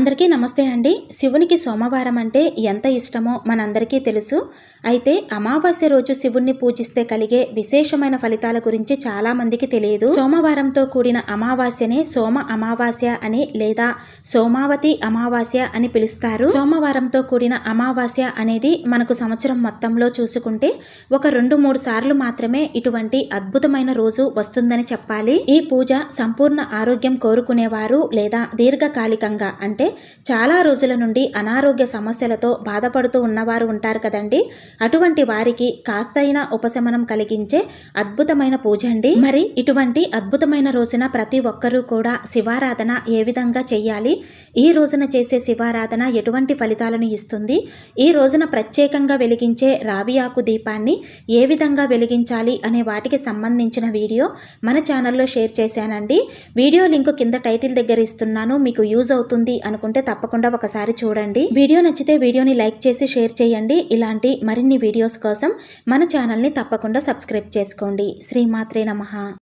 అందరికీ నమస్తే అండి. శివునికి సోమవారం అంటే ఎంత ఇష్టమో మనందరికీ తెలుసు. అయితే అమావాస్య రోజు శివుణ్ణి పూజిస్తే కలిగే విశేషమైన ఫలితాల గురించి చాలా మందికి తెలియదు. సోమవారంతో కూడిన అమావాస్యనే సోమ అమావాస్య అని లేదా సోమావతి అమావాస్య అని పిలుస్తారు. సోమవారంతో కూడిన అమావాస్య అనేది మనకు సంవత్సరం మొత్తంలో చూసుకుంటే ఒక 2-3 సార్లు మాత్రమే ఇటువంటి అద్భుతమైన రోజు వస్తుందని చెప్పాలి. ఈ పూజ సంపూర్ణ ఆరోగ్యం కోరుకునేవారు లేదా దీర్ఘకాలికంగా అంటే చాలా రోజుల నుండి అనారోగ్య సమస్యలతో బాధపడుతూ ఉన్నవారు ఉంటారు కదండి. అటువంటి వారికి కాస్తైనా ఉపశమనం కలిగించే అద్భుతమైన పూజ అండి. మరి ఇటువంటి అద్భుతమైన రోజున ప్రతి ఒక్కరూ కూడా శివారాధన ఏ విధంగా చెయ్యాలి, ఈ రోజున చేసే శివారాధన ఎటువంటి ఫలితాలను ఇస్తుంది, ఈ రోజున ప్రత్యేకంగా వెలిగించే రావి ఆకు దీపాన్ని ఏ విధంగా వెలిగించాలి అనే వాటికి సంబంధించిన వీడియో మన ఛానల్లో షేర్ చేశానండి. వీడియో లింక్ కింద టైటిల్ దగ్గర ఇస్తున్నాను, మీకు యూజ్ అవుతుంది అనుకుంటే తప్పకుండా ఒకసారి చూడండి. వీడియో నచ్చితే వీడియోని లైక్ చేసి షేర్ చేయండి. ఇలాంటి మరిన్ని వీడియోస్ కోసం మన ఛానల్ని తప్పకుండా సబ్స్క్రైబ్ చేసుకోండి. శ్రీమాత్రే నమః.